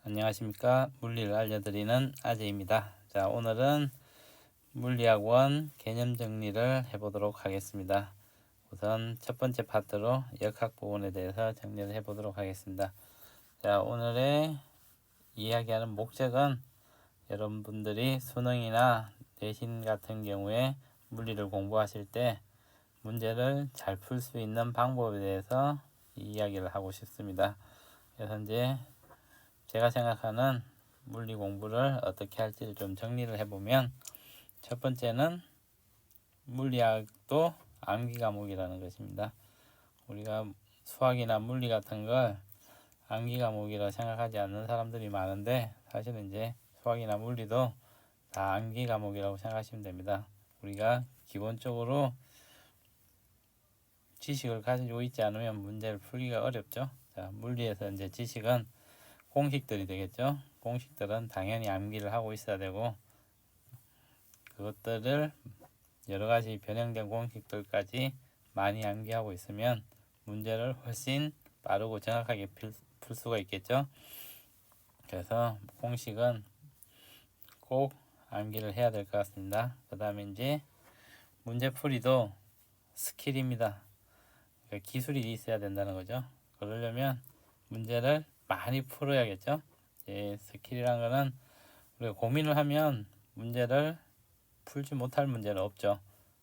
안녕하십니까. 물리를 알려드리는 아재입니다. 자, 오늘은 물리학원 개념 정리를 해보도록 하겠습니다. 우선 첫 번째 파트로 역학 부분에 대해서 정리를 해보도록 하겠습니다. 자, 오늘의 이야기하는 목적은 여러분들이 수능이나 내신 같은 경우에 물리를 공부하실 때 문제를 잘 풀 수 있는 방법에 대해서 이야기를 하고 싶습니다. 그래서 이제 제가 생각하는 물리 공부를 어떻게 할지를 좀 정리를 해보면, 첫 번째는 물리학도 암기 과목이라는 것입니다. 우리가 수학이나 물리 같은 걸 암기 과목이라 생각하지 않는 사람들이 많은데, 사실은 이제 수학이나 물리도 다 암기 과목이라고 생각하시면 됩니다. 우리가 기본적으로 지식을 가지고 있지 않으면 문제를 풀기가 어렵죠. 자, 물리에서 이제 지식은 공식들이 되겠죠. 공식들은 당연히 암기를 하고 있어야 되고, 그것들을 여러 가지 변형된 공식들까지 많이 암기하고 있으면 문제를 훨씬 빠르고 정확하게 풀 수가 있겠죠. 그래서 공식은 꼭 암기를 해야 될 것 같습니다. 그 다음에 이제 문제풀이도 스킬입니다. 그러니까 기술이 있어야 된다는 거죠. 그러려면 문제를 많이 풀어야겠죠. 스킬이란 거는 우리가 고민을 하면 문제를 풀지 못할 문제는 없죠.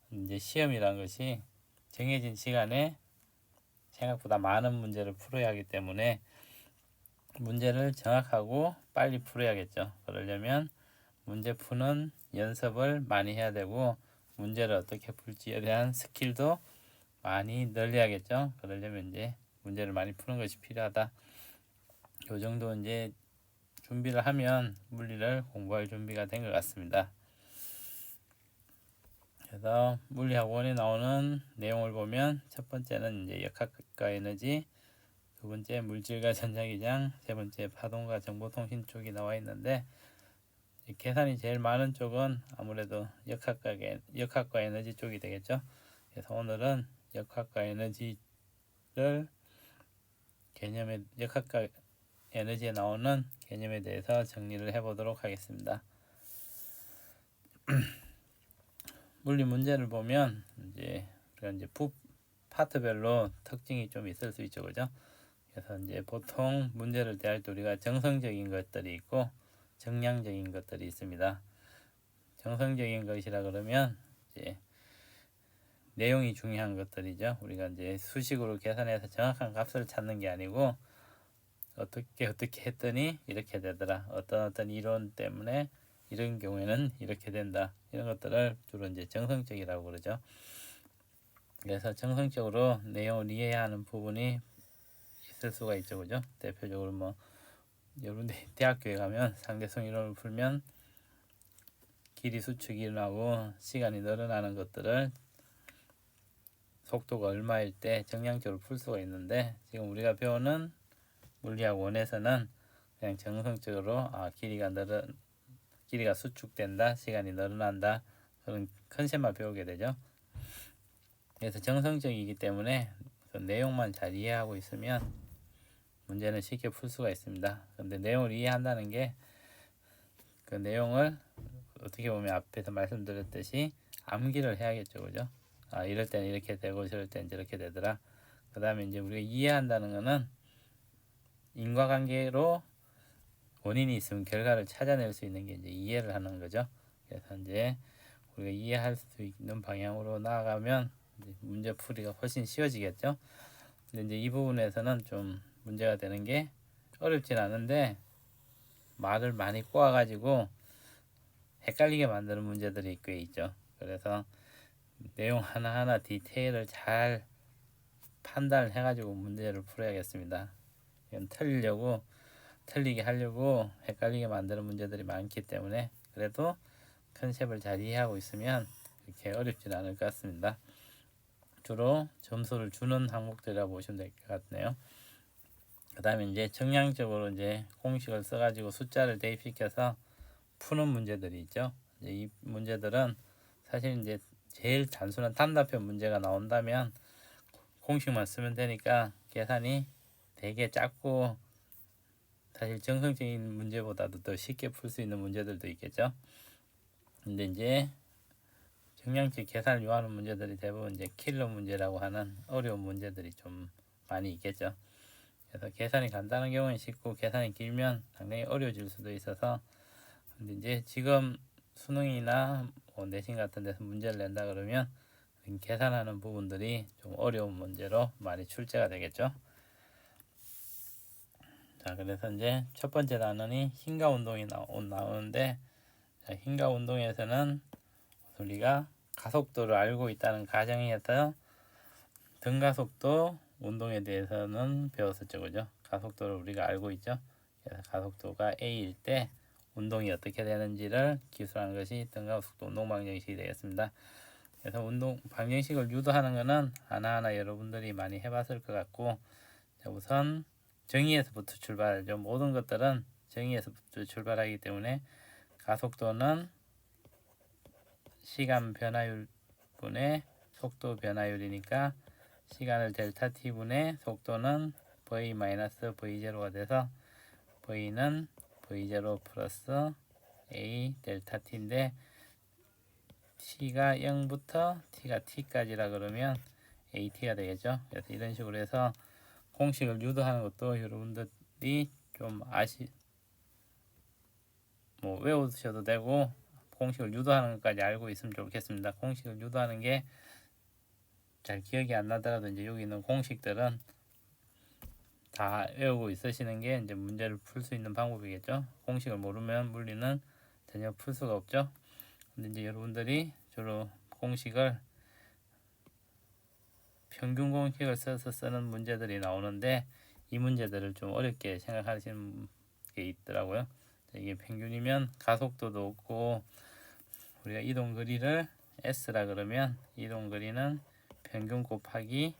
이제 시험이란 것이 정해진 시간에 생각보다 많은 문제를 풀어야 하기 때문에 문제를 정확하고 빨리 풀어야겠죠. 그러려면 문제 푸는 연습을 많이 해야 되고, 문제를 어떻게 풀지에 대한 스킬도 많이 늘려야겠죠. 그러려면 이제 문제를 많이 푸는 것이 필요하다. 요 정도 이제 준비를 하면 물리를 공부할 준비가 된 것 같습니다. 그래서 물리학원에 나오는 내용을 보면, 첫 번째는 이제 역학과 에너지, 두 번째 물질과 전자기장, 세 번째 파동과 정보통신 쪽이 나와 있는데, 계산이 제일 많은 쪽은 아무래도 역학과 에너지 쪽이 되겠죠. 그래서 오늘은 역학과 에너지를 역학과 에너지에 나오는 개념에 대해서 정리를 해보도록 하겠습니다. 물리 문제를 보면 이제 파트별로 특징이 좀 있을 수 있죠, 그죠? 그래서 이제 보통 문제를 대할 때 우리가 정성적인 것들이 있고 정량적인 것들이 있습니다. 정성적인 것이라 그러면 이제 내용이 중요한 것들이죠. 우리가 이제 수식으로 계산해서 정확한 값을 찾는 게 아니고, 어떻게 했더니 이렇게 되더라, 어떤 이론 때문에 이런 경우에는 이렇게 된다, 이런 것들을 주로 이제 정성적이라고 그러죠. 그래서 정성적으로 내용을 이해하는 부분이 있을 수가 있죠, 그죠? 대표적으로 뭐 여러분 대학교에 가면 상대성 이론을 풀면 길이 수축이 일어나고 시간이 늘어나는 것들을 속도가 얼마일 때 정량적으로 풀 수가 있는데, 지금 우리가 배우는 물리학 원에서는 그냥 정성적으로 길이가 수축된다, 시간이 늘어난다, 그런 컨셉만 배우게 되죠. 그래서 정성적이기 때문에 그 내용만 잘 이해하고 있으면 문제는 쉽게 풀 수가 있습니다. 근데 내용을 이해한다는 게, 그 내용을 어떻게 보면 앞에서 말씀드렸듯이 암기를 해야겠죠, 그죠? 이럴 때는 이렇게 되고 저럴 때는 저렇게 되더라. 그 다음에 이제 우리가 이해한다는 거는 인과관계로 원인이 있으면 결과를 찾아낼 수 있는 게 이제 이해를 하는 거죠. 그래서 이제 우리가 이해할 수 있는 방향으로 나아가면 이제 문제 풀이가 훨씬 쉬워지겠죠. 근데 이제 이 부분에서는 좀 문제가 되는 게, 어렵진 않은데 말을 많이 꼬아가지고 헷갈리게 만드는 문제들이 꽤 있죠. 그래서 내용 하나하나 디테일을 잘 판단을 해가지고 문제를 풀어야겠습니다. 이건 틀리게 하려고 헷갈리게 만드는 문제들이 많기 때문에, 그래도 컨셉을 잘 이해하고 있으면 이렇게 어렵진 않을 것 같습니다. 주로 점수를 주는 항목들이라고 보시면 될 것 같네요. 그 다음에 이제 정량적으로 이제 공식을 써가지고 숫자를 대입시켜서 푸는 문제들이 있죠. 이제 이 문제들은 사실 이제 제일 단순한 단답형 문제가 나온다면 공식만 쓰면 되니까 계산이 되게 작고 사실 정성적인 문제보다도 더 쉽게 풀 수 있는 문제들도 있겠죠. 근데 이제 정량적 계산을 요하는 문제들이 대부분 이제 킬러 문제라고 하는 어려운 문제들이 좀 많이 있겠죠. 그래서 계산이 간단한 경우는 쉽고 계산이 길면 상당히 어려워질 수도 있어서, 근데 이제 지금 수능이나 뭐 내신 같은 데서 문제를 낸다 그러면 계산하는 부분들이 좀 어려운 문제로 많이 출제가 되겠죠. 자, 그래서 이제 첫 번째 단원이 힘과 운동이 나오는데, 자, 힘과 운동에서는 우리가 가속도를 알고 있다는 가정에서 등가속도 운동에 대해서는 배웠었죠, 그죠? 가속도를 우리가 알고 있죠. 그래서 가속도가 A일 때 운동이 어떻게 되는지를 기술하는 것이 등가속도 운동 방정식이 되겠습니다. 그래서 운동 방정식을 유도하는 것은 하나하나 여러분들이 많이 해봤을 것 같고, 자, 우선 정의에서부터 출발하죠. 모든 것들은 정의에서부터 출발하기 때문에 가속도는 시간 변화율 분의 속도 변화율이니까 시간을 델타 t 분의 속도는 v 마이너스 v0가 돼서 v는 v0 플러스 a 델타 t인데, t가 0부터 t가 t까지라 그러면 at가 되겠죠. 그래서 이런 식으로 해서 공식을 유도하는 것도 여러분들이 좀 외우셔도 되고, 공식을 유도하는 것까지 알고 있으면 좋겠습니다. 공식을 유도하는 게 잘 기억이 안 나더라도 이제 여기 있는 공식들은 다 외우고 있으시는 게 이제 문제를 풀 수 있는 방법이겠죠. 공식을 모르면 물리는 전혀 풀 수가 없죠. 근데 이제 여러분들이 주로 공식을 평균 공식을 써서 쓰는 문제들이 나오는데, 이 문제들을 좀 어렵게 생각하시는 게 있더라고요. 이게 평균이면 가속도도 없고, 우리가 이동 거리를 S라 그러면 이동 거리는 평균 곱하기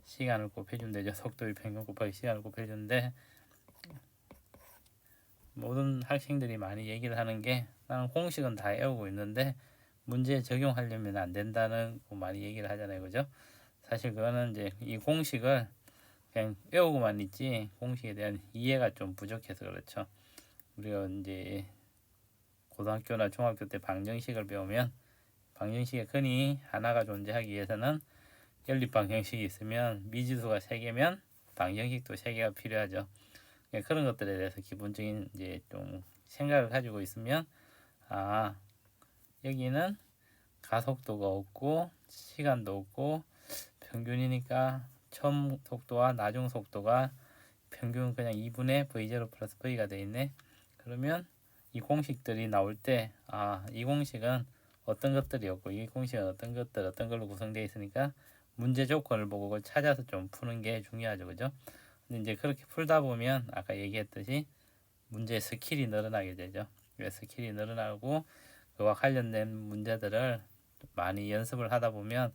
시간을 곱해주면 되죠. 속도의 평균 곱하기 시간을 곱해주는데, 모든 학생들이 많이 얘기를 하는 게 나는 공식은 다 외우고 있는데 문제에 적용하려면 안 된다는 거 많이 얘기를 하잖아요. 그죠? 사실 그거는 이제 이 공식을 그냥 외우고만 있지 공식에 대한 이해가 좀 부족해서 그렇죠. 우리가 이제 고등학교나 중학교 때 방정식을 배우면 방정식에 흔히 하나가 존재하기 위해서는 연립 방정식이 있으면 미지수가 3개면 방정식도 3개가 필요하죠. 그런 것들에 대해서 기본적인 이제 좀 생각을 가지고 있으면, 아, 여기는 가속도가 없고 시간도 없고 평균이니까 처음 속도와 나중 속도가 평균 그냥 2분의 v0 플러스 v가 돼 있네. 그러면 이 공식들이 나올 때, 이 공식은 어떤 것들이었고 이 공식은 어떤 걸로 구성되어 있으니까 문제 조건을 보고 그걸 찾아서 좀 푸는 게 중요하죠. 그죠? 근데 이제 그렇게 풀다 보면 아까 얘기했듯이 문제 스킬이 늘어나게 되죠. 스킬이 늘어나고 그와 관련된 문제들을 많이 연습을 하다 보면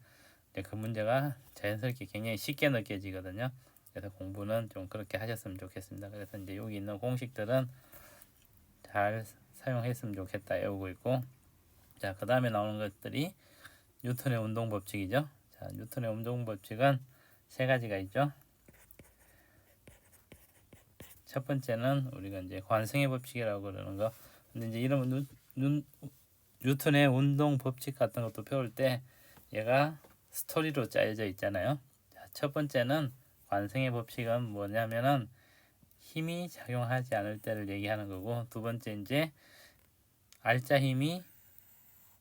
그 문제가 자연스럽게 굉장히 쉽게 느껴지거든요. 그래서 공부는 좀 그렇게 하셨으면 좋겠습니다. 그래서 이제 여기 있는 공식들은 잘 사용했으면 좋겠다 외우고 있고, 자, 그 다음에 나오는 것들이 뉴턴의 운동 법칙이죠. 자, 뉴턴의 운동 법칙은 3가지가 있죠. 첫 번째는 우리가 이제 관성의 법칙이라고 그러는 거. 근데 이제 이런 뉴턴의 운동 법칙 같은 것도 배울 때 얘가 스토리로 짜여져 있잖아요. 자, 첫 번째는 관성의 법칙은 뭐냐면은 힘이 작용하지 않을 때를 얘기하는 거고, 두 번째 이제 알짜 힘이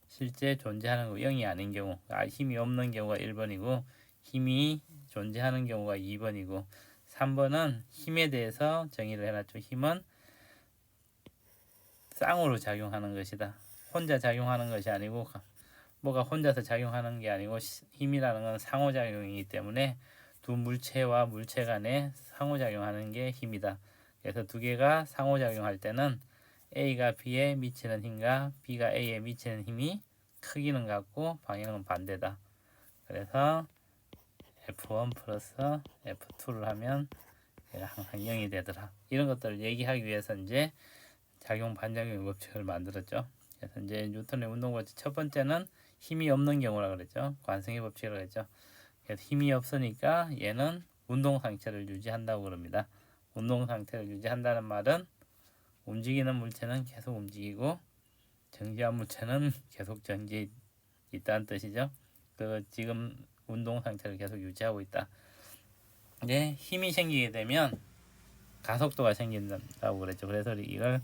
실제 존재하는 거 0이 아닌 경우, 힘이 없는 경우가 1번이고 힘이 존재하는 경우가 2번이고, 3번은 힘에 대해서 정의를 해놨죠. 힘은 쌍으로 작용하는 것이다. 혼자 작용하는 것이 아니고, 뭐가 혼자서 작용하는 게 아니고 힘이라는 건 상호작용이기 때문에 두 물체와 물체 간에 상호작용하는 게 힘이다. 그래서 두 개가 상호작용할 때는 A가 B에 미치는 힘과 B가 A에 미치는 힘이 크기는 같고 방향은 반대다. 그래서 F1 플러스 F2를 하면 항상 0이 되더라. 이런 것들을 얘기하기 위해서 이제 작용 반작용 법칙을 만들었죠. 그래서 이제 뉴턴의 운동 법칙 첫 번째는 힘이 없는 경우라 그랬죠. 관성의 법칙이라고 그랬죠. 그래서 힘이 없으니까 얘는 운동 상체를 유지한다고 그럽니다. 운동 상태를 유지한다는 말은 움직이는 물체는 계속 움직이고 정지한 물체는 계속 정지해 있다는 뜻이죠. 그 지금 운동 상태를 계속 유지하고 있다. 이제 힘이 생기게 되면 가속도가 생긴다고 그랬죠. 그래서 이걸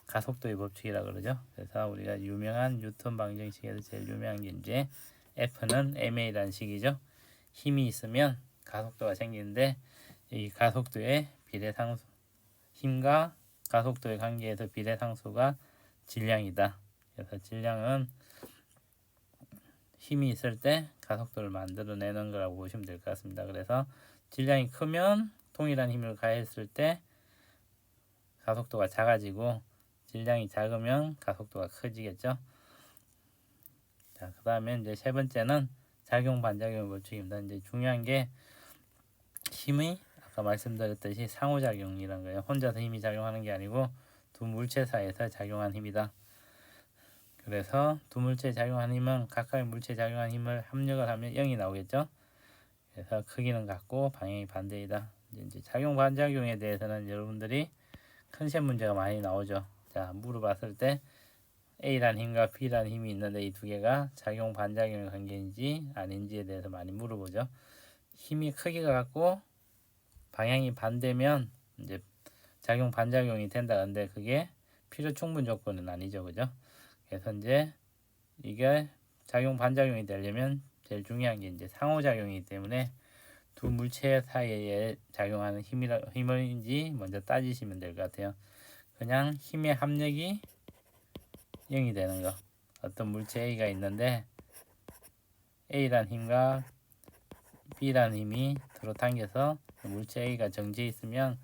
가속도의 법칙이라고 그러죠. 그래서 우리가 유명한 뉴턴 방정식에서 제일 유명한 게 이제 F는 ma라는 식이죠. 힘이 있으면 가속도가 생기는데 이 가속도의 비례상수, 힘과 가속도의 관계에서 비례상수가 질량이다. 그래서 질량은 힘이 있을 때 가속도를 만들어내는 거라고 보시면 될 것 같습니다. 그래서 질량이 크면 동일한 힘을 가했을 때 가속도가 작아지고 질량이 작으면 가속도가 커지겠죠. 자, 그 다음에 이제 세 번째는 작용 반작용 법칙입니다. 이제 중요한 게 힘이 아까 말씀드렸듯이 상호작용이라는 거예요. 혼자서 힘이 작용하는 게 아니고 두 물체 사이에서 작용한 힘이다. 그래서 두 물체 작용한 힘은 각각의 물체 작용한 힘을 합력을 하면 0이 나오겠죠. 그래서 크기는 같고 방향이 반대이다. 이제 작용 반작용에 대해서는 여러분들이 컨셉 문제가 많이 나오죠. 자, 물어봤을 때 A란 힘과 B란 힘이 있는데 이 두 개가 작용 반작용의 관계인지 아닌지에 대해서 많이 물어보죠. 힘이 크기가 같고 방향이 반대면 이제 작용 반작용이 된다. 근데 그게 필요 충분 조건은 아니죠. 그죠? 그래서 이제 이게 작용 반작용이 되려면 제일 중요한 게 이제 상호작용이기 때문에 두 물체 사이에 작용하는 힘인지 먼저 따지시면 될 것 같아요. 그냥 힘의 합력이 0이 되는 거. 어떤 물체 A가 있는데 A란 힘과 B란 힘이 서로 당겨서 물체 A가 정지해 있으면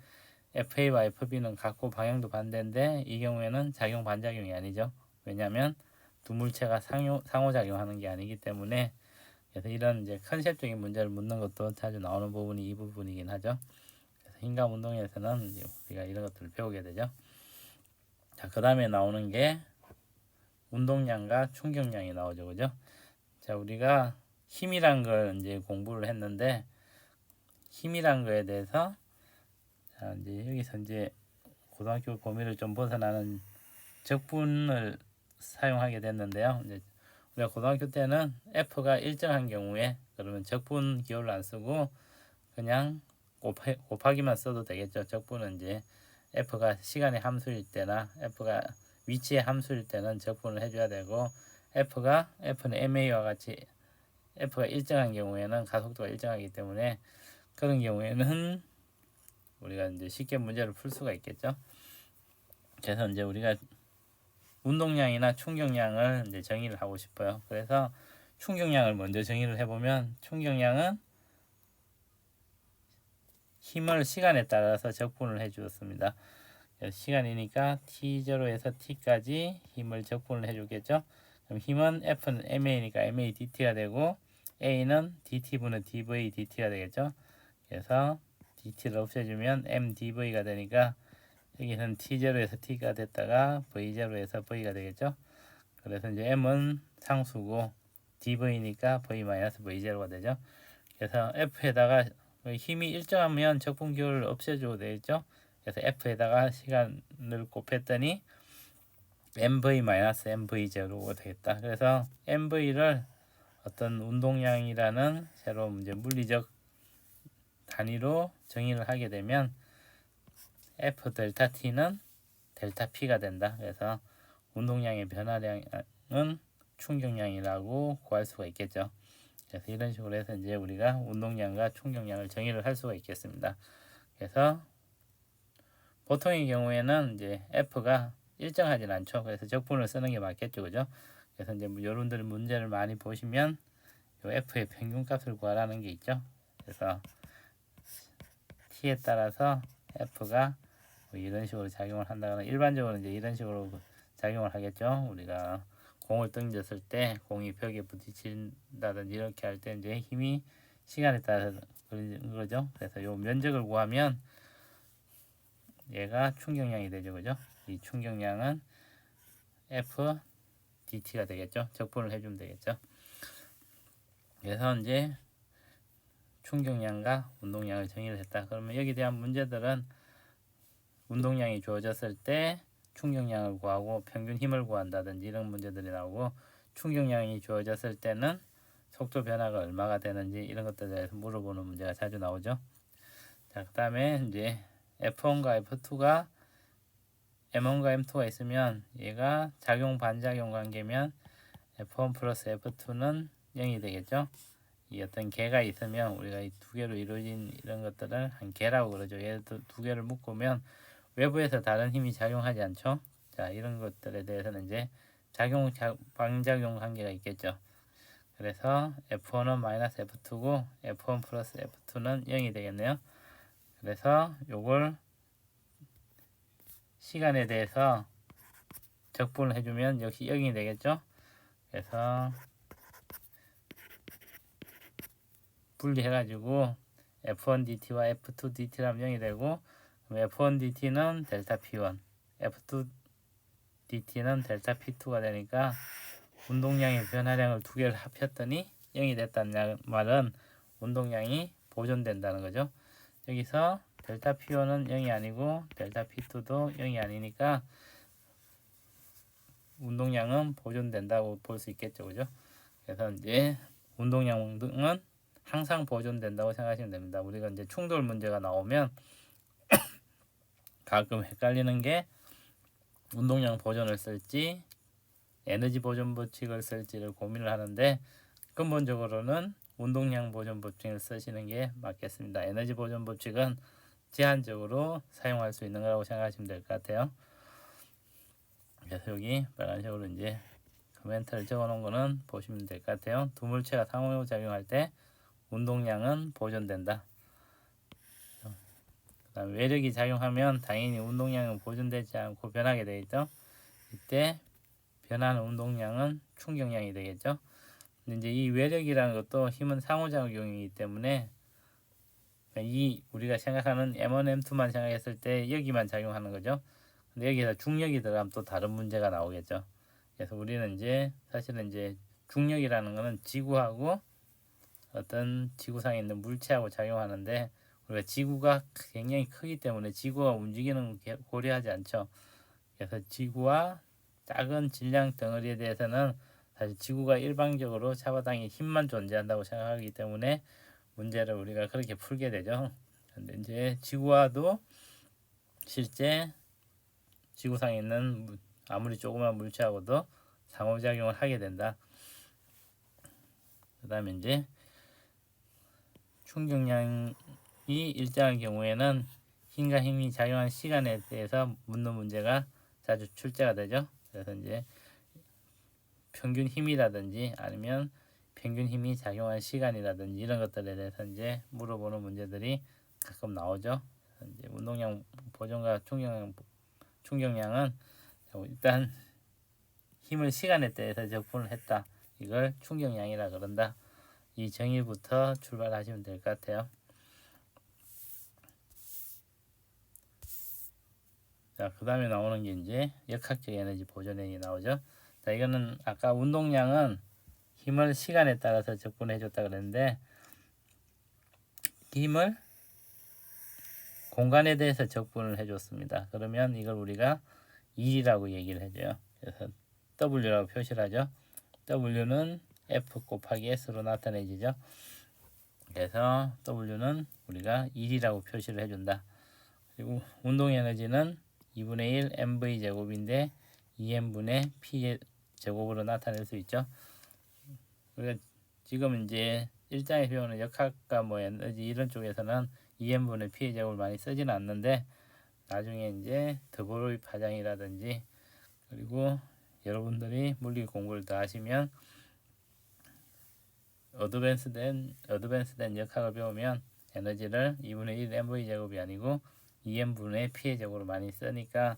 FA와 FB는 같고 방향도 반대인데 이 경우에는 작용 반작용이 아니죠. 왜냐하면 두 물체가 상호작용하는 게 아니기 때문에. 그래서 이런 이제 컨셉적인 문제를 묻는 것도 자주 나오는 부분이 이 부분이긴 하죠. 그래서 힘과 운동에서는 이제 우리가 이런 것들을 배우게 되죠. 자, 그 다음에 나오는 게 운동량과 충격량이 나오죠. 그죠? 자, 우리가 힘이란 걸 이제 공부를 했는데 힘이란 거에 대해서 자, 이제 여기서 이제 고등학교 범위를 좀 벗어나는 적분을 사용하게 됐는데요. 이제 우리가 고등학교 때는 F가 일정한 경우에 그러면 적분 기호를 안 쓰고 그냥 곱하기만 써도 되겠죠. 적분은 이제 F가 시간의 함수일 때나 F가 위치의 함수일 때는 적분을 해줘야 되고 F는 ma와 같이 F가 일정한 경우에는 가속도가 일정하기 때문에 그런 경우에는 우리가 이제 쉽게 문제를 풀 수가 있겠죠. 그래서 이제 우리가 운동량이나 충격량을 이제 정의를 하고 싶어요. 그래서 충격량을 먼저 정의를 해보면 충격량은 힘을 시간에 따라서 적분을 해 주었습니다. 시간이니까 t0에서 t까지 힘을 적분을 해 주겠죠. 그럼 힘은 F는 ma니까 ma dt가 되고 a는 dt분의 dv dt가 되겠죠. 그래서 dt를 없애주면 m dv가 되니까 여기는 t0에서 t가 됐다가 v0에서 v가 되겠죠. 그래서 이제 m은 상수고 dv니까 v-v0가 되죠. 그래서 f에다가 힘이 일정하면 적분 기호를 없애줘도 되겠죠. 그래서 f에다가 시간을 곱했더니 mv-mv0가 되겠다. 그래서 mv를 어떤 운동량이라는 새로운 이제 물리적 단위로 정의를 하게 되면 F 델타 T는 델타 P가 된다. 그래서 운동량의 변화량은 충격량이라고 구할 수가 있겠죠. 그래서 이런 식으로 해서 이제 우리가 운동량과 충격량을 정의를 할 수가 있겠습니다. 그래서 보통의 경우에는 이제 F가 일정하진 않죠. 그래서 적분을 쓰는 게 맞겠죠. 그죠? 그래서 이제 여러분들 문제를 많이 보시면 요 F의 평균값을 구하라는 게 있죠. 그래서 T에 따라서 F가 뭐 이런 식으로 작용을 한다거나 일반적으로 이제 이런 식으로 작용을 하겠죠. 우리가 공을 던졌을 때 공이 벽에 부딪힌다든지 이렇게 할 때 이제 힘이 시간에 따라서 그러죠. 그래서 요 면적을 구하면 얘가 충격량이 되죠. 그죠? 이 충격량은 F dt가 되겠죠. 적분을 해주면 되겠죠. 그래서 이제 충격량과 운동량을 정의를 했다. 그러면 여기에 대한 문제들은 운동량이 주어졌을 때 충격량을 구하고 평균 힘을 구한다든지 이런 문제들이 나오고, 충격량이 주어졌을 때는 속도 변화가 얼마가 되는지 이런 것들에 대해서 물어보는 문제가 자주 나오죠. 자, 그 다음에 이제 F1과 F2가 M1과 M2가 있으면 얘가 작용 반작용 관계면 F1 플러스 F2는 0이 되겠죠. 이 어떤 개가 있으면 우리가 이 두 개로 이루어진 이런 것들을 한 개라고 그러죠. 얘도 두 개를 묶으면 외부에서 다른 힘이 작용하지 않죠. 자, 이런 것들에 대해서는 이제 반작용 관계가 있겠죠. 그래서 F1은 마이너스 F2고 F1 플러스 F2는 0이 되겠네요. 그래서 요걸 시간에 대해서 적분을 해주면 역시 0이 되겠죠. 그래서 분리해가지고 F1 dt와 F2 dt라면 0이 되고, F1 dt는 델타 P1, F2 dt는 델타 P2가 되니까 운동량의 변화량을 두 개를 합쳤더니 0이 됐다는 말은 운동량이 보존된다는 거죠. 여기서 델타 P1은 0이 아니고 델타 P2도 0이 아니니까 운동량은 보존된다고 볼 수 있겠죠. 그죠? 그래서 이제 운동량은 항상 보존된다고 생각하시면 됩니다. 우리가 이제 충돌 문제가 나오면 가끔 헷갈리는 게 운동량 보존을 쓸지 에너지 보존 법칙을 쓸지를 고민을 하는데, 근본적으로는 운동량 보존 법칙을 쓰시는 게 맞겠습니다. 에너지 보존 법칙은 제한적으로 사용할 수 있는 거라고 생각하시면 될 것 같아요. 그래서 여기 빨간색으로 이제 코멘트를 적어 놓은 거는 보시면 될 것 같아요. 두 물체가 상호작용할 때 운동량은 보존된다. 그다음 외력이 작용하면 당연히 운동량은 보존되지 않고 변하게 되겠죠. 이때 변하는 운동량은 충격량이 되겠죠. 근데 이제 이 외력이라는 것도 힘은 상호작용이기 때문에 이 우리가 생각하는 M1, M2만 생각했을 때 여기만 작용하는 거죠. 근데 여기서 중력이 들어가면 또 다른 문제가 나오겠죠. 그래서 우리는 이제 사실은 이제 중력이라는 거는 지구하고 어떤 지구상에 있는 물체하고 작용하는데, 우리가 지구가 굉장히 크기 때문에 지구가 움직이는 걸 고려하지 않죠. 그래서 지구와 작은 질량 덩어리에 대해서는 사실 지구가 일방적으로 잡아당긴 힘만 존재한다고 생각하기 때문에 문제를 우리가 그렇게 풀게 되죠. 근데 이제 지구와도 실제 지구상에 있는 아무리 조그만 물체하고도 상호작용을 하게 된다. 그 다음에 이제 충격량이 일정한 경우에는 힘과 힘이 작용한 시간에 대해서 묻는 문제가 자주 출제가 되죠. 그래서 이제 평균 힘이라든지 아니면 평균 힘이 작용한 시간이라든지 이런 것들에 대해서 이제 물어보는 문제들이 가끔 나오죠. 이제 운동량 보존과 충격량은 일단 힘을 시간에 대해서 적분을 했다. 이걸 충격량이라 그런다. 이 정의부터 출발하시면 될 것 같아요. 자, 그 다음에 나오는 게 이제 역학적 에너지 보존량이 나오죠. 자, 이거는 아까 운동량은 힘을 시간에 따라서 적분해 줬다 그랬는데, 힘을 공간에 대해서 적분을 해줬습니다. 그러면 이걸 우리가 일이라고 얘기를 해줘요. 그래서 W라고 표시를 하죠. W는 F 곱하기 S로 나타내지죠. 그래서 W는 우리가 1이라고 표시를 해준다. 그리고 운동 에너지는 2분의 1 mv 제곱인데 2m분의 p 제곱으로 나타낼 수 있죠. 우리가 지금 이제 일장에 배우는 역학과 뭐 에너지 이런 쪽에서는 2m분의 p 제곱을 많이 쓰지는 않는데, 나중에 이제 드보로이 파장이라든지 그리고 여러분들이 물리 공부를 더 하시면 어드밴스된 역학을 배우면 에너지를 2분의 1 mv 제곱이 아니고 2m분의 p의 제곱으로 많이 쓰니까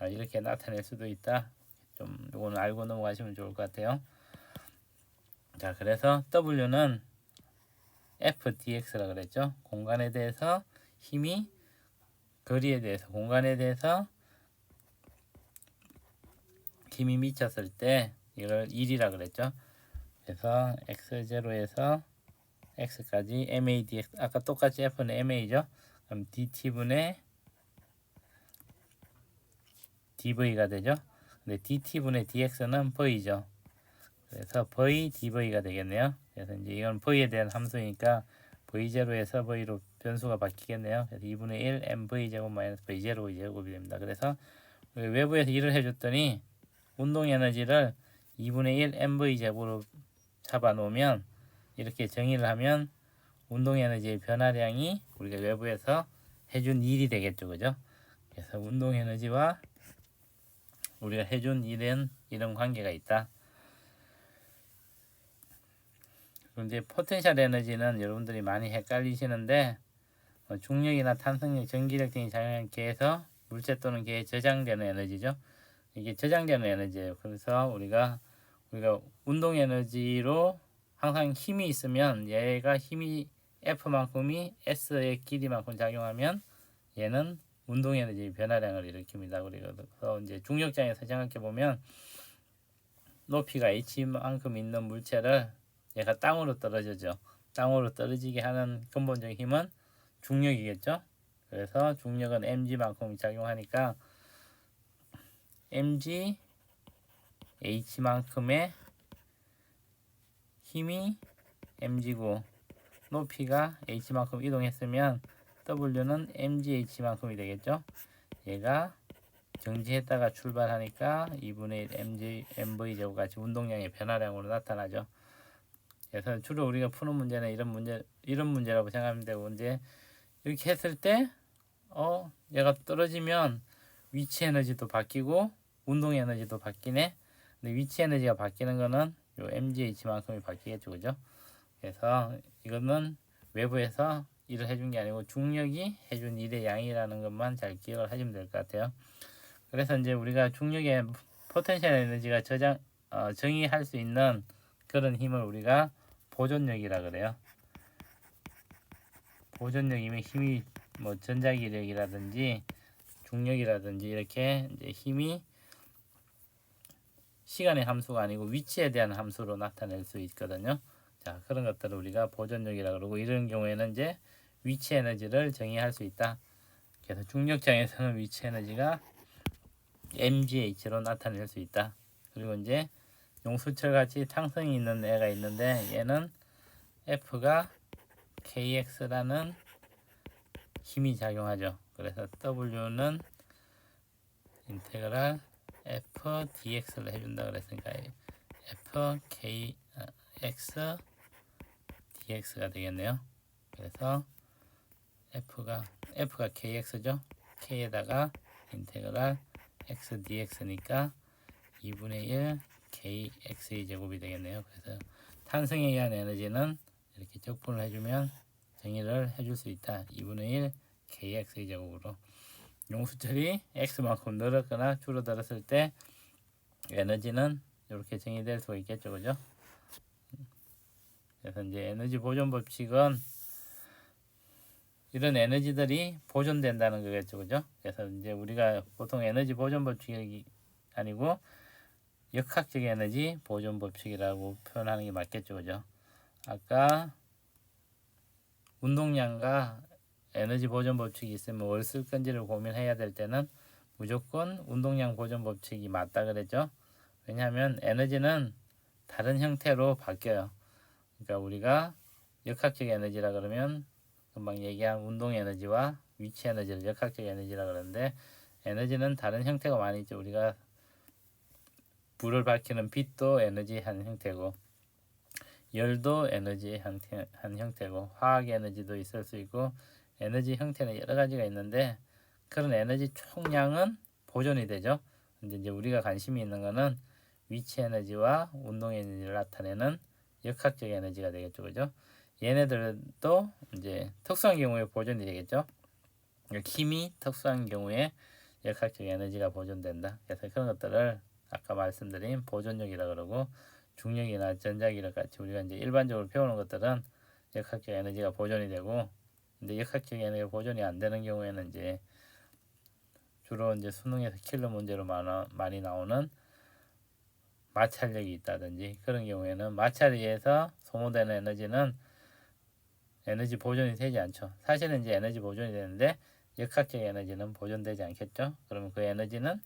이렇게 나타낼 수도 있다. 좀 이거는 알고 넘어가시면 좋을 것 같아요. 자, 그래서 W는 FDX라 그랬죠. 공간에 대해서 힘이 거리에 대해서 공간에 대해서 힘이 미쳤을 때 이걸 1이라 그랬죠. 그래서 x0에서 x까지 ma dx, 아까 똑같이 f는 ma죠. 그럼 dt분의 dv가 되죠. 근데 dt분의 dx는 v죠. 그래서 v dv가 되겠네요. 그래서 이제 이건 v에 대한 함수니까 v0에서 v로 변수가 바뀌겠네요. 그래서 2분의 1 mv 제곱 마이너스 v0 제곱이 됩니다. 그래서 외부에서 일을 해줬더니 운동 에너지를 2분의 1 mv 제곱으로 잡아 놓으면 이렇게 정의를 하면 운동 에너지의 변화량이 우리가 외부에서 해준 일이 되겠죠. 그죠? 그래서 운동 에너지와 우리가 해준 일은 이런 관계가 있다. 이제 포텐셜 에너지는 여러분들이 많이 헷갈리시는데 중력이나 탄성력, 전기력 등이 작용한 계에서 물체 또는 계에 저장되는 에너지죠. 이게 저장되는 에너지예요. 그래서 우리가 운동 에너지로 항상 힘이 있으면 얘가 힘이 F만큼이 S의 길이만큼 작용하면 얘는 운동 에너지 변화량을 일으킵니다. 그래서 이제 중력장에서 생각해 보면 높이가 H만큼 있는 물체를 얘가 땅으로 떨어지죠. 땅으로 떨어지게 하는 근본적인 힘은 중력이겠죠. 그래서 중력은 mg만큼 작용하니까 mg h만큼의 힘이 mg고 높이가 h만큼 이동했으면 w는 mgh만큼이 되겠죠. 얘가 정지했다가 출발하니까 2분의 1 mv 제곱 같이 운동량의 변화량으로 나타나죠. 그래서 주로 우리가 푸는 문제는 이런 문제라고 생각하면 되고, 이제 이렇게 했을 때 얘가 떨어지면 위치 에너지도 바뀌고 운동 에너지도 바뀌네. 근데 위치 에너지가 바뀌는 거는 요 mgh만큼이 바뀌겠죠. 그죠? 그래서 이거는 외부에서 일을 해준 게 아니고 중력이 해준 일의 양이라는 것만 잘 기억을 하시면 될 것 같아요. 그래서 이제 우리가 중력의 포텐셜 에너지가 정의할 수 있는 그런 힘을 우리가 보존력이라 그래요. 보존력이면 힘이 뭐 전자기력이라든지 중력이라든지 이렇게 이제 힘이 시간의 함수가 아니고 위치에 대한 함수로 나타낼 수 있거든요. 자, 그런 것들을 우리가 보존력이라 그러고, 이런 경우에는 이제 위치 에너지를 정의할 수 있다. 그래서 중력장에서는 위치 에너지가 mgh로 나타낼 수 있다. 그리고 이제 용수철 같이 탄성이 있는 애가 있는데 얘는 F가 kx라는 힘이 작용하죠. 그래서 W는 인테그랄 F dx를 해준다 그랬으니까 F kx dx가 되겠네요. 그래서 F가 kx죠. k에다가 인테그랄 x dx니까 2분의 1 kx의 제곱이 되겠네요. 그래서 탄성에 의한 에너지는 이렇게 적분을 해주면 정의를 해줄 수 있다. 2분의 1 kx의 제곱으로. 용수철이 x만큼 늘었거나 줄어들었을 때 에너지는 이렇게 정의될 수가 있겠죠. 그죠? 그래서 이제 에너지 보존 법칙은 이런 에너지들이 보존된다는 거겠죠. 그죠? 그래서 이제 우리가 보통 에너지 보존 법칙이 아니고 역학적 에너지 보존 법칙이라고 표현하는 게 맞겠죠. 그죠? 아까 운동량과 에너지 보존 법칙이 있으면 뭘 쓸 건지를 고민해야 될 때는 무조건 운동량 보존 법칙이 맞다 그랬죠. 왜냐하면 에너지는 다른 형태로 바뀌어요. 그러니까 우리가 역학적 에너지라 그러면 금방 얘기한 운동 에너지와 위치 에너지를 역학적 에너지라 그러는데, 에너지는 다른 형태가 많이 있죠. 우리가 불을 밝히는 빛도 에너지 한 형태고, 열도 에너지 한 형태고, 화학 에너지도 있을 수 있고, 에너지 형태는 여러 가지가 있는데 그런 에너지 총량은 보존이 되죠. 근데 이제 우리가 관심이 있는 거는 위치 에너지와 운동 에너지를 나타내는 역학적 에너지가 되겠죠. 그죠? 얘네들도 이제 특수한 경우에 보존이 되겠죠. 힘이 특수한 경우에 역학적 에너지가 보존된다. 그래서 그런 것들을 아까 말씀드린 보존력이라 그러고, 중력이나 전자기력 같이 우리가 이제 일반적으로 배우는 것들은 역학적 에너지가 보존이 되고, 근데 역학적 에너지가 보존이 안 되는 경우에는 이제 주로 이제 수능에서 킬러 문제로 많이 나오는 마찰력이 있다든지, 그런 경우에는 마찰에 의해서 소모되는 에너지는 에너지 보존이 되지 않죠. 사실은 이제 에너지 보존이 되는데 역학적 에너지는 보존되지 않겠죠. 그러면 그 에너지는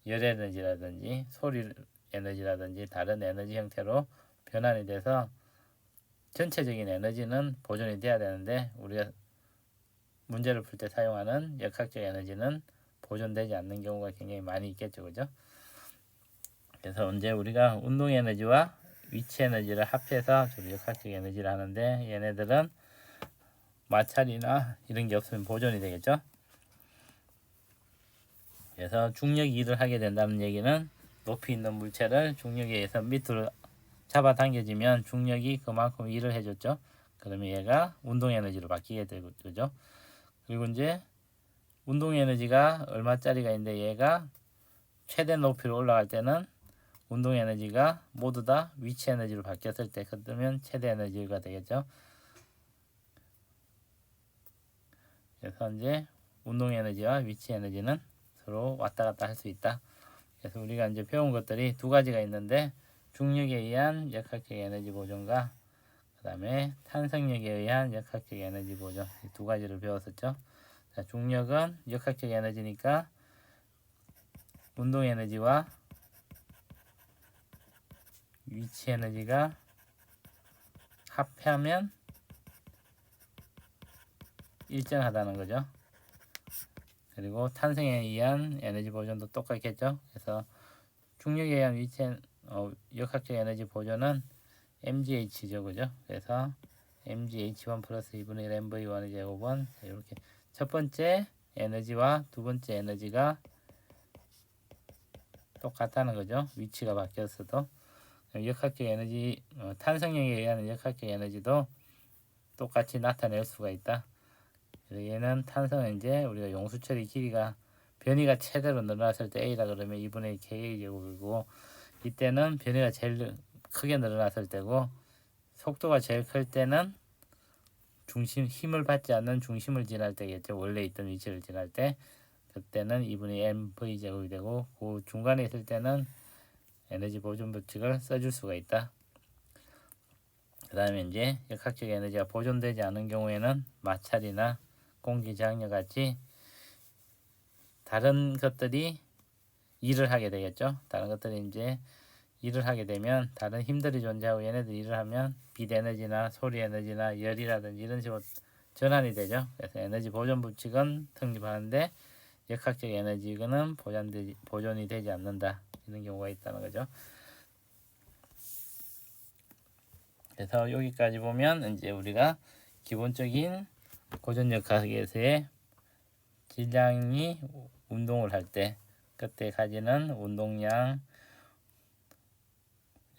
열 에너지라든지 소리 에너지라든지 다른 에너지 형태로 변환이 돼서 전체적인 에너지는 보존이 돼야 되는데 우리가 문제를 풀 때 사용하는 역학적 에너지는 보존되지 않는 경우가 굉장히 많이 있겠죠, 그죠? 그래서 언제 우리가 운동 에너지와 위치 에너지를 합해서 주로 역학적 에너지를 하는데 얘네들은 마찰이나 이런 게 없으면 보존이 되겠죠. 그래서 중력이 일을 하게 된다는 얘기는 높이 있는 물체를 중력에 의해서 밑으로 잡아당겨지면 중력이 그만큼 일을 해줬죠. 그러면 얘가 운동 에너지로 바뀌게 되죠. 그리고 이제 운동 에너지가 얼마짜리가 있는데 얘가 최대 높이로 올라갈 때는 운동 에너지가 모두 다 위치 에너지로 바뀌었을 때 그러면 최대 에너지가 되겠죠. 그래서 이제 운동 에너지와 위치 에너지는 서로 왔다 갔다 할 수 있다. 그래서 우리가 이제 배운 것들이 두 가지가 있는데 중력에 의한 역학적 에너지 보존과 그 다음에 탄성력에 의한 역학적 에너지 보존 이 두 가지를 배웠었죠. 자, 중력은 역학적 에너지니까 운동 에너지와 위치 에너지가 합하면 일정하다는 거죠. 그리고 탄성에 의한 에너지 보존도 똑같겠죠. 그래서 중력에 의한 역학적 에너지 보존은 mgh죠, 그죠? 그래서 mgh1 플러스 2분의 1 mv1의 제곱은 이렇게 첫 번째 에너지와 두 번째 에너지가 똑같다는 거죠. 위치가 바뀌었어도 역학적 에너지 탄성력에 의한 역학적 에너지도 똑같이 나타낼 수가 있다. 얘는 탄성은 이제 우리가 용수철의 길이가 변이가 최대로 늘어났을 때 A라 그러면 2분의 1 KA 제곱이고 이때는 변이가 제일 크게 늘어났을 때고 속도가 제일 클 때는 중심 힘을 받지 않는 중심을 지날 때겠죠. 원래 있던 위치를 지날 때 그때는 2분의 mv 제곱이 되고 그 중간에 있을 때는 에너지 보존 법칙을 써줄 수가 있다. 그 다음에 이제 역학적 에너지가 보존되지 않은 경우에는 마찰이나 공기 저항력 같이 다른 것들이 일을 하게 되겠죠. 다른 것들이 이제 일을 하게 되면 다른 힘들이 존재하고 얘네들이 일을 하면 빛 에너지나 소리 에너지나 열이라든지 이런 식으로 전환이 되죠. 그래서 에너지 보존 법칙은 성립하는데 역학적 에너지는 보존이 되지 않는다. 이런 경우가 있다는 거죠. 그래서 여기까지 보면 이제 우리가 기본적인 고전역학에서의 질량이 운동을 할 때 그때 가지는 운동량,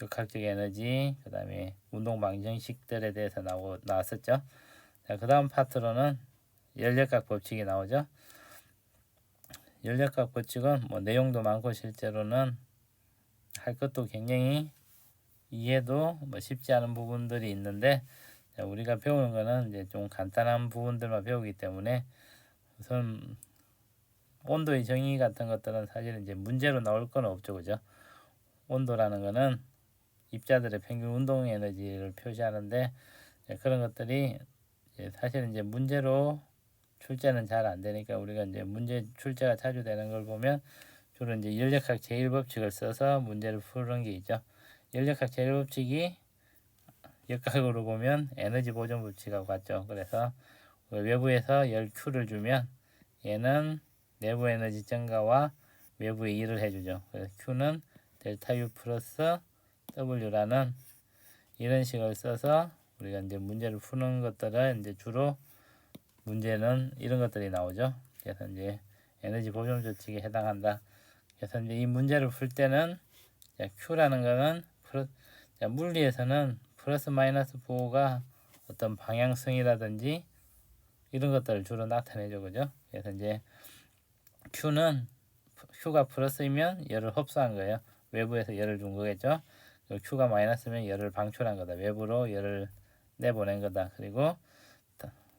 역학적 에너지, 그 다음에 운동 방정식들에 대해서 나왔었죠. 자, 그 다음 파트로는 열역학 법칙이 나오죠. 열역학 법칙은 뭐 내용도 많고 실제로는 할 것도 굉장히 이해도 뭐 쉽지 않은 부분들이 있는데 자, 우리가 배우는 거는 이제 좀 간단한 부분들만 배우기 때문에 우선 온도의 정의 같은 것들은 사실은 이제 문제로 나올 건 없죠, 그죠? 온도라는 거는 입자들의 평균 운동 에너지를 표시하는데 그런 것들이 사실은 이제 문제로 출제는 잘 안 되니까 우리가 이제 문제 출제가 자주 되는 걸 보면 주로 이제 열역학 제1법칙을 써서 문제를 푸는 게 있죠. 열역학 제1법칙이 역학으로 보면 에너지 보존 법칙하고 같죠. 그래서 외부에서 열 Q를 주면 얘는 내부 에너지 증가와 외부에 일을 해주죠. 그래서 Q는 델타 U 플러스 W라는 이런 식을 써서 우리가 이제 문제를 푸는 것들은 이제 주로 문제는 이런 것들이 나오죠. 그래서 이제 에너지 보존 조칙에 해당한다. 그래서 이제 이 문제를 풀 때는 Q라는 거는 물리에서는 플러스 마이너스 부호가 어떤 방향성이라든지 이런 것들을 주로 나타내죠, 그죠? 그래서 이제 Q가 플러스이면 열을 흡수한 거예요. 외부에서 열을 준 거겠죠. 그리고 Q가 마이너스면 열을 방출한 거다. 외부로 열을 내보낸 거다. 그리고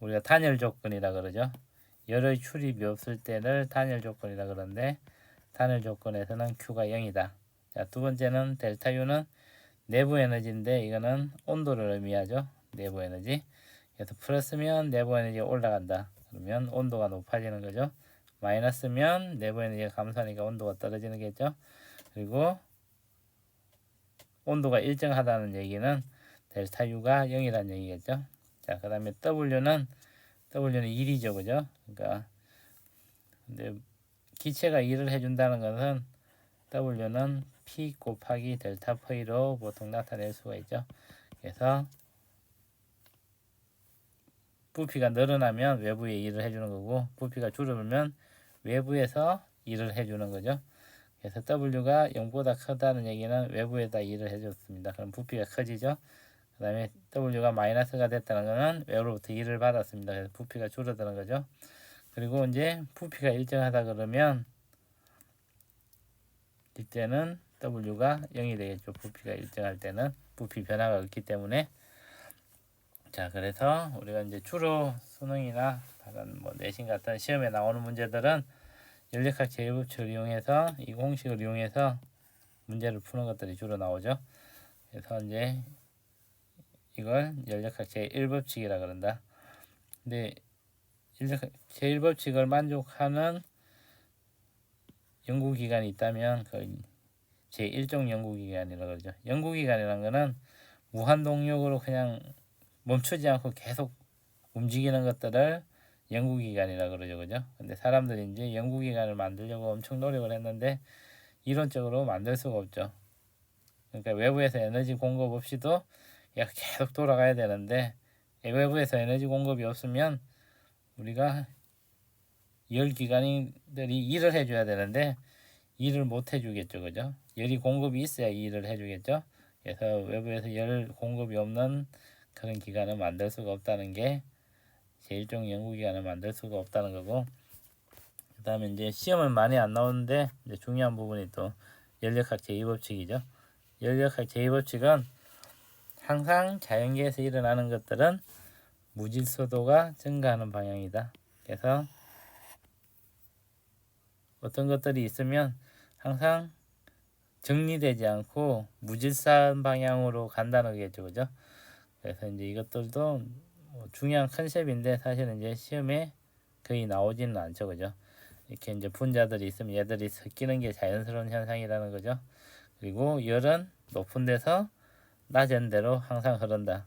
우리가 단열 조건이라 그러죠. 열의 출입이 없을 때를 단열 조건이라 그러는데 단열 조건에서는 Q가 0이다. 자, 두 번째는 델타 U는 내부 에너지인데 이거는 온도를 의미하죠. 내부 에너지. 그래서 플러스면 내부 에너지가 올라간다. 그러면 온도가 높아지는 거죠. 마이너스면 내부 에너지가 감소하니까 온도가 떨어지는겠죠. 그리고 온도가 일정하다는 얘기는 델타 U가 0이라는 얘기겠죠. 자, 그 다음에 W는 1이죠. 그죠? 그러니까 근데 기체가 일을 해준다는 것은 W는 P 곱하기 델타 V로 보통 나타낼 수가 있죠. 그래서 부피가 늘어나면 외부에 일을 해주는 거고, 부피가 줄어들면 외부에서 일을 해주는 거죠. 그래서 W가 0보다 크다는 얘기는 외부에다 일을 해줬습니다. 그럼 부피가 커지죠. 그 다음에 W가 마이너스가 됐다는 것은 외로부터 일을 받았습니다. 그래서 부피가 줄어드는 거죠. 그리고 이제 부피가 일정하다 그러면 이때는 W가 0이 되겠죠. 부피가 일정할 때는 부피 변화가 없기 때문에. 자, 그래서 우리가 이제 주로 수능이나 다른 뭐 내신 같은 시험에 나오는 문제들은 연력학 제1법칙을 이용해서 이 공식을 이용해서 문제를 푸는 것들이 주로 나오죠. 그래서 이제 이걸 연력학 제1법칙이라 그런다. 근데 연력학 제1법칙을 만족하는 연구기관이 있다면 그 제1종 연구기관이라고 그러죠. 연구기관이라는 거는 무한동력으로 그냥 멈추지 않고 계속 움직이는 것들을 연구기관이라고 그러죠. 그죠? 근데 사람들이 이제 연구기관을 만들려고 엄청 노력을 했는데 이론적으로 만들 수가 없죠. 그러니까 외부에서 에너지 공급 없이도 계속 돌아가야 되는데 외부에서 에너지 공급이 없으면 우리가 열기관들이 일을 해줘야 되는데 일을 못 해주겠죠. 그죠? 열이 공급이 있어야 일을 해주겠죠. 그래서 외부에서 열 공급이 없는 그런 기관을 만들 수가 없다는 게 제1종 연구기관을 만들 수가 없다는 거고, 그 다음에 이제 시험은 많이 안 나오는데 이제 중요한 부분이 또 연력학 제2법칙이죠. 연력학 제2법칙은 항상 자연계에서 일어나는 것들은 무질서도가 증가하는 방향이다. 그래서 어떤 것들이 있으면 항상 정리되지 않고 무질서한 방향으로 간다는 거겠죠. 그죠? 그래서 이제 이것들도 뭐 중요한 컨셉인데 사실은 이제 시험에 거의 나오지는 않죠. 그죠? 이렇게 이제 분자들이 있으면 얘들이 섞이는 게 자연스러운 현상이라는 거죠. 그리고 열은 높은 데서 낮은 데로 항상 흐른다.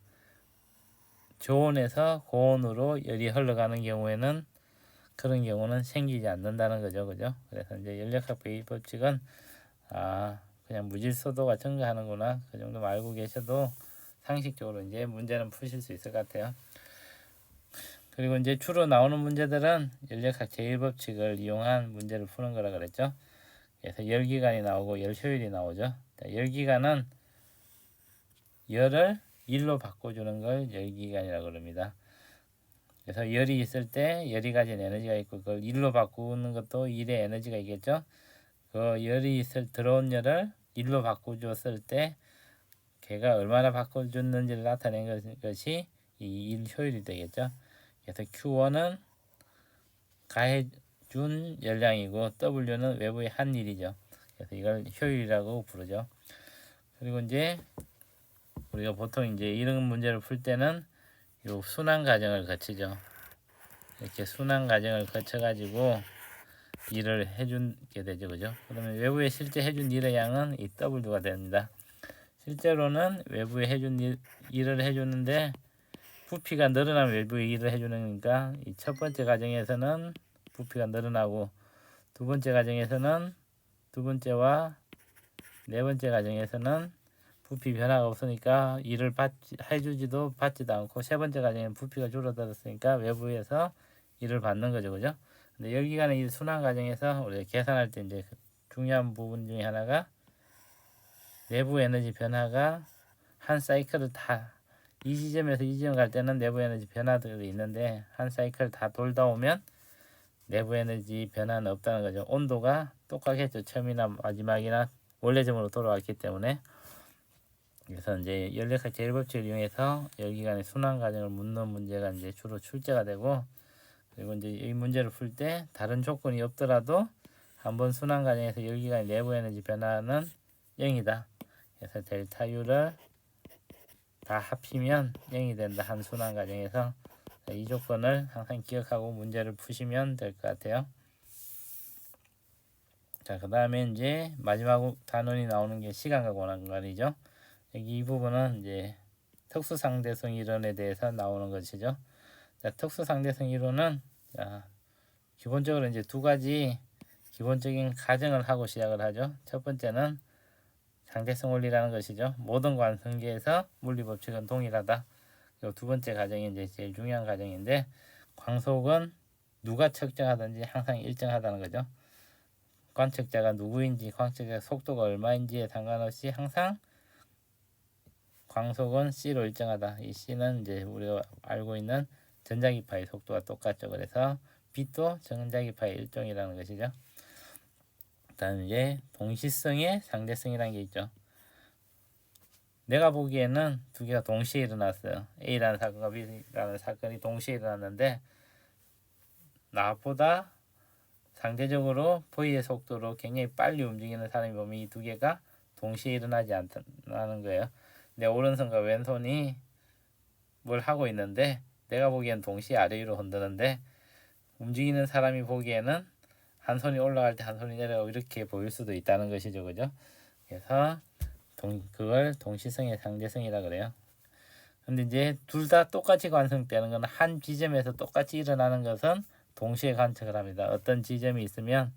저온에서 고온으로 열이 흘러가는 경우에는 그런 경우는 생기지 않는다는 거죠. 그죠? 그래서 이제 연력학 법칙은 그냥 무질서도가 증가하는구나. 그 정도만 알고 계셔도 상식적으로 이제 문제는 푸실 수 있을 것 같아요. 그리고 이제 주로 나오는 문제들은 연력학 제1법칙을 이용한 문제를 푸는 거라 그랬죠. 그래서 열기관이 나오고 열효율이 나오죠. 열기관은 열을 일로 바꿔주는 걸 열기관이라고 그럽니다. 그래서 열이 있을 때 열이 가진 에너지가 있고 그걸 일로 바꾸는 것도 일의 에너지가 있겠죠. 그 열이 들어온 열을 일로 바꿔줬을 때 걔가 얼마나 바꿔줬는지를 나타낸 것이 이 일 효율이 되겠죠. 그래서 Q1은 가해준 열량이고 W는 외부의 한 일이죠. 그래서 이걸 효율이라고 부르죠. 그리고 이제 우리가 보통 이제 이런 문제를 풀 때는 요 순환 과정을 거치죠. 이렇게 순환 과정을 거쳐 가지고 일을 해주게 되죠. 그죠? 그러면 외부에 실제 해준 일의 양은 이 W가 됩니다. 실제로는 외부에 해준 일을 해주는데 부피가 늘어나면 외부에 일을 해주니까 이 첫 번째 과정에서는 부피가 늘어나고 두 번째 과정에서는 두 번째와 네 번째 과정에서는 부피 변화가 없으니까 일을 해주지도 받지도 않고 세 번째 과정에는 부피가 줄어들었으니까 외부에서 일을 받는 거죠. 그죠? 근데 여기가는 이 순환 과정에서 우리가 계산할 때 이제 중요한 부분 중에 하나가 내부 에너지 변화가 한 사이클을 다 이 지점에서 이 지점 갈 때는 내부 에너지 변화들이 있는데 한 사이클 다 돌다 오면 내부 에너지 변화는 없다는 거죠. 온도가 똑같겠죠. 처음이나 마지막이나 원래점으로 돌아왔기 때문에. 그래서 이제 연력학 제1법칙을 이용해서 열기관의 순환 과정을 묻는 문제가 이제 주로 출제가 되고, 그리고 이제 이 문제를 풀 때 다른 조건이 없더라도 한번 순환 과정에서 열기관의 내부 에너지 변화는 0이다. 그래서 델타 U를 다 합치면 0이 된다. 한 순환 과정에서 이 조건을 항상 기억하고 문제를 푸시면 될 것 같아요. 자, 그 다음에 이제 마지막 단원이 나오는 게 시간과 공간이죠. 여기 이 부분은 이제 특수상대성 이론에 대해서 나오는 것이죠. 자, 특수상대성 이론은 자, 기본적으로 이제 두 가지 기본적인 가정을 하고 시작을 하죠. 첫 번째는 상대성 원리라는 것이죠. 모든 관성계에서 물리 법칙은 동일하다. 그리고 두 번째 가정이 이제 제일 중요한 가정인데, 광속은 누가 측정하든지 항상 일정하다는 거죠. 관측자가 누구인지, 관측자 속도가 얼마인지에 상관없이 항상 광속은 C로 일정하다. 이 C는 이제 우리가 알고 있는 전자기파의 속도와 똑같죠. 그래서 빛도 전자기파의 일종이라는 것이죠. 그다음 이제 동시성의 상대성이라는 게 있죠. 내가 보기에는 두 개가 동시에 일어났어요. A라는 사건과 B라는 사건이 동시에 일어났는데, 나보다 상대적으로 V의 속도로 굉장히 빨리 움직이는 사람이 보면 이 두 개가 동시에 일어나지 않는 거예요. 내 오른손과 왼손이 뭘 하고 있는데, 내가 보기엔 동시에 아래 위로 흔드는데, 움직이는 사람이 보기에는 한 손이 올라갈 때 한 손이 내려가고 이렇게 보일 수도 있다는 것이죠. 그죠? 그래서 그걸 동시성의 상대성이라 그래요. 근데 이제 둘 다 똑같이 관성되는 건 한 지점에서 똑같이 일어나는 것은 동시에 관측을 합니다. 어떤 지점이 있으면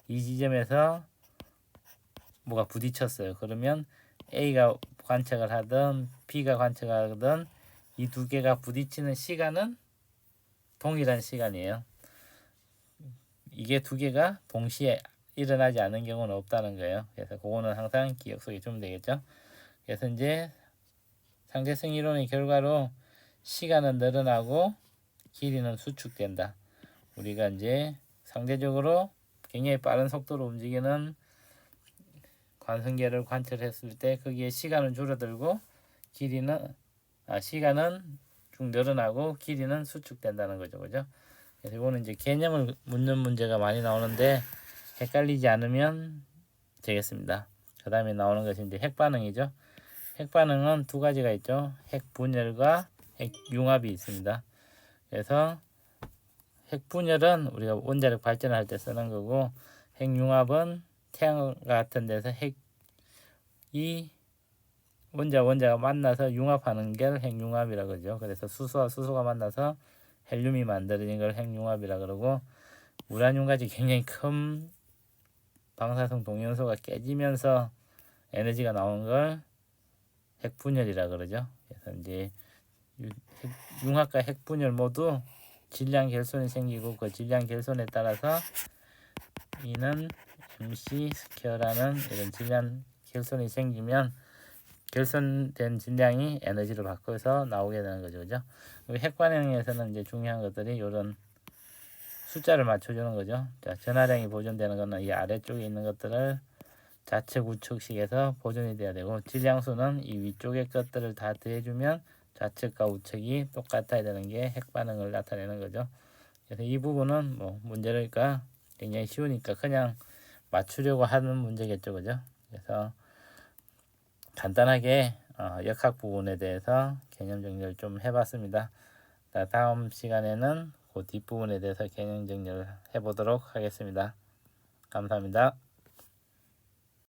이 지점에서 뭐가 부딪혔어요. 그러면 A가 관측을 하든 B가 관측하든 이 두 개가 부딪히는 시간은 동일한 시간이에요. 이게 두 개가 동시에 일어나지 않는 경우는 없다는 거예요. 그래서 그거는 항상 기억 속에 두면 되겠죠. 그래서 이제 상대성 이론의 결과로 시간은 늘어나고 길이는 수축된다. 우리가 이제 상대적으로 굉장히 빠른 속도로 움직이는 관성계를 관찰했을 때 거기에 시간은 줄어들고 시간은 쭉 늘어나고 길이는 수축된다는 거죠. 그죠? 그래서 이거는 이제 개념을 묻는 문제가 많이 나오는데 헷갈리지 않으면 되겠습니다. 그 다음에 나오는 것이 이제 핵반응이죠. 핵반응은 두 가지가 있죠. 핵분열과 핵융합이 있습니다. 그래서 핵분열은 우리가 원자력 발전할 때 쓰는 거고, 핵융합은 태양 같은 데서 핵이 원자가 만나서 융합하는 게 핵융합이라 그러죠. 그래서 수소와 수소가 만나서 헬륨이 만들어진 걸 핵융합이라 그러고, 우라늄같이 굉장히 큰 방사성 동위원소가 깨지면서 에너지가 나오는 걸 핵분열이라 그러죠. 그래서 이제 융합과 핵분열 모두 질량 결손이 생기고, 그 질량 결손에 따라서 이는 MC 스퀘어라는 이런 질량 결손이 생기면 결손된 질량이 에너지로 바꿔서 나오게 되는 거죠. 그죠? 핵반응에서는 이제 중요한 것들이 이런 숫자를 맞춰주는 거죠. 자, 전하량이 보존되는 것은 이 아래쪽에 있는 것들을 좌측 우측식에서 보존이 돼야 되고, 질량수는 이 위쪽의 것들을 다 더해주면 좌측과 우측이 똑같아야 되는 게 핵반응을 나타내는 거죠. 그래서 이 부분은 뭐 문제니까 굉장히 쉬우니까 그냥 맞추려고 하는 문제겠죠. 그죠? 그래서 간단하게 역학 부분에 대해서 개념 정리를 좀 해봤습니다. 다음 시간에는 그 뒷부분에 대해서 개념 정리를 해보도록 하겠습니다. 감사합니다.